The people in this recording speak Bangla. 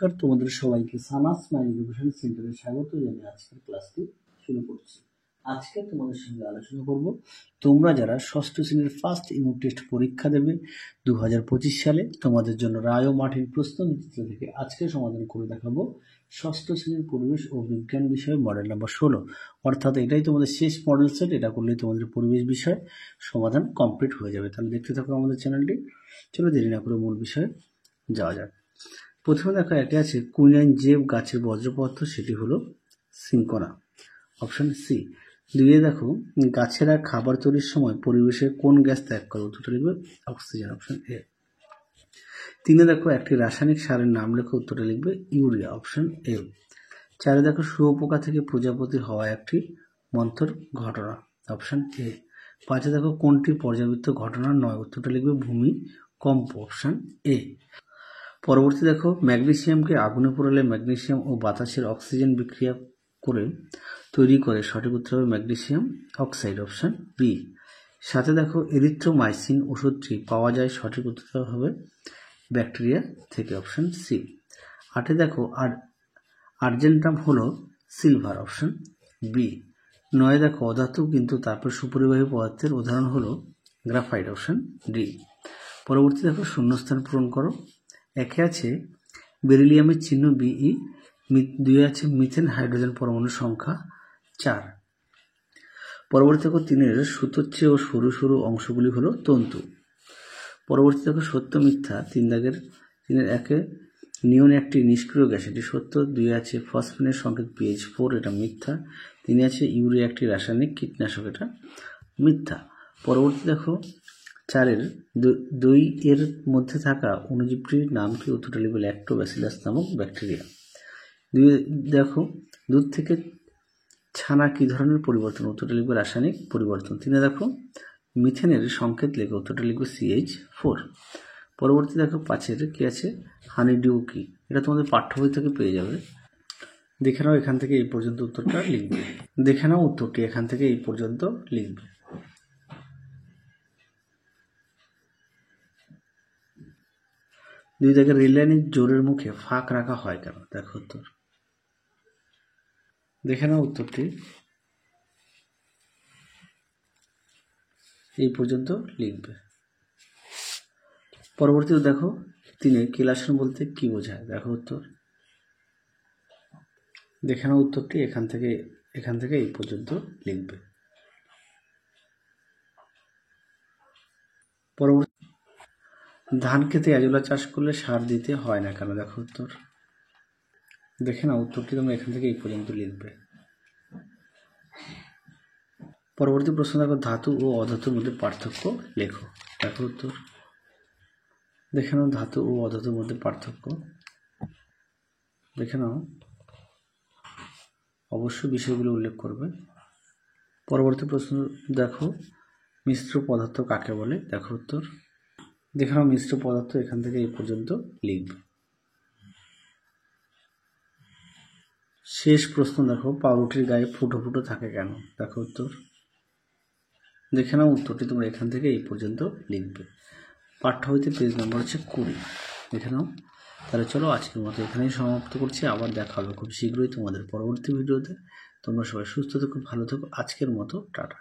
নমস্কার, তোমাদের সবাইকে সানাস মাই এডুকেশন সেন্টারে স্বাগত জানিয়ে আজকের ক্লাসটি শুরু করছি। আজকে তোমাদের সঙ্গে আলোচনা করব তোমরা যারা ষষ্ঠ শ্রেণীর ফার্স্ট ইউনিট টেস্ট পরীক্ষা দেবে 2025 সালে, তোমাদের জন্য রায় ও মার্টিন প্রশ্নবিচিত্র থেকে আজকে সমাধান করে দেখাবো ষষ্ঠ শ্রেণীর পরিবেশ ও বিজ্ঞান বিষয়ে মডেল নাম্বার 16। অর্থাৎ এটাই তোমাদের শেষ মডেল সেট। এটা করলেই তোমাদের পরিবেশ বিষয় সমাধান কমপ্লিট হয়ে যাবে। তাহলে দেখতে থাকো আমাদের চ্যানেলটি। চলো দেরি না করে মূল বিষয়ে যাওয়া যাক। প্রথমে দেখো এটি আছে কুইনাইন যে গাছের বর্জ্য পদার্থ, সেটি হলো সিনকোনা, অপশন সি। দুইয়ে দেখো গাছেরা খাবার তৈরির সময় পরিবেশে কোন গ্যাস ত্যাগ করে, উত্তরটা লিখবে অক্সিজেন, অপশন এ। তিনে দেখো একটি রাসায়নিক সারের নাম লেখো, উত্তরটা লিখবে ইউরিয়া, অপশন এ। চারে দেখো শুঁয়োপোকা থেকে প্রজাপতি হওয়া একটি মন্থর ঘটনা, অপশন এ। পাঁচে দেখো কোনটি পর্যাবৃত্ত ঘটনা নয়, উত্তরটা লিখবে ভূমিকম্প, অপশন এ। পরবর্তী দেখো ম্যাগনেসিয়ামকে আগুনে পোড়ালে ম্যাগনেসিয়াম ও বাতাসের অক্সিজেন বিক্রিয়া করে তৈরি করে, সঠিক উত্তর হবে ম্যাগনেসিয়াম অক্সাইড, অপশন বি। সাথে দেখো এরিথ্রোমাইসিন ওষুধটি পাওয়া যায়, সঠিক উত্তর হবে ব্যাকটেরিয়া থেকে, অপশন সি। আটে দেখো আর্জেন্টাম হলো সিলভার, অপশন বি। নয় দেখো অধাতু কিন্তু তারপর সুপরিবাহী পদার্থের উদাহরণ হলো গ্রাফাইট, অপশন ডি। পরবর্তী দেখো শূন্যস্থান পূরণ করো। একে আছে বেরিলিয়ামের চিহ্ন বিই, দুই আছে মিথেন হাইড্রোজেন পরমাণুর সংখ্যা 4। পরবর্তী দেখো তিনের সুতোর চেয়েও সরু সরু অংশগুলি হলো তন্তু। পরবর্তী দেখো সত্য মিথ্যা, তিনের একে নিয়ন একটি নিষ্ক্রিয় গ্যাস, এটি সত্য। দুই আছে ফসফেনের সংকেত PH4, এটা মিথ্যা। তিনে আছে ইউরিয়া একটি রাসায়নিক কীটনাশক, এটা মিথ্যা। পরবর্তী দেখো চারের দই এর মধ্যে থাকা অণুজীবটির নাম কি, উত্তরটা লিখবে ল্যাক্টোব্যাসিলাস নামক ব্যাকটেরিয়া। দুই দেখো দুধ থেকে ছানা কি ধরনের পরিবর্তন, উত্তরটা লিখবে রাসায়নিক পরিবর্তন। তিনে দেখো মিথেনের সংকেত লেখো, উত্তরটা লিখবে CH4। পরবর্তী দেখো পাঁচের কি আছে হানিডিউ কি, এটা তোমাদের পাঠ্য বই থেকে পেয়ে যাবে। দেখে নাও এখান থেকে এই পর্যন্ত উত্তরটা লিখবে। দেখে নাও উত্তরটি এখান থেকে এই পর্যন্ত লিখবে। দুই দেখে রেল লাইনের জোরের মুখে ফাঁক রাখা হয় কেন, দেখো উত্তর। দেখে নাও উত্তরটি এই পর্যন্ত লিখবে। পরবর্তী দেখো তিনে কিলাসন বলতে কি বোঝায়, দেখো উত্তর। দেখে নাও উত্তরটি এখান থেকে এই পর্যন্ত লিখবে। পরবর্তী ধান খেতে এজোলা চাষ করলে সার দিতে হয় না কেন, দেখো উত্তর। দেখে নাও উত্তরটি তোমরা এখান থেকে এই পর্যন্ত লিখবে। পরবর্তী প্রশ্ন দেখো ধাতু ও অধাতুর মধ্যে পার্থক্য লেখো, দেখো উত্তর। দেখে নাও ধাতু ও অধাতুর মধ্যে পার্থক্য, দেখে নাও, অবশ্যই বিষয়গুলো উল্লেখ করবে। পরবর্তী প্রশ্ন দেখো মিশ্র পদার্থ কাকে বলে, দেখো উত্তর। দেখে নাও মিশ্র পদার্থ এখান থেকে এই পর্যন্ত লিখবে। শেষ প্রশ্ন দেখো পাউরুটির গায়ে ফুটো ফুটো থাকে কেন, দেখো উত্তর। দেখে নাও উত্তরটি তোমরা এখান থেকে এই পর্যন্ত লিখবে। পাঠ্য বইতে পেজ নম্বর হচ্ছে 20। দেখে নাও। তাহলে চলো আজকের মতো এখানেই সমাপ্ত করছি। আবার দেখা হবে খুব শীঘ্রই তোমাদের পরবর্তী ভিডিওতে। তোমরা সবাই সুস্থ থেকো, ভালো থেকো। আজকের মতো টাটা।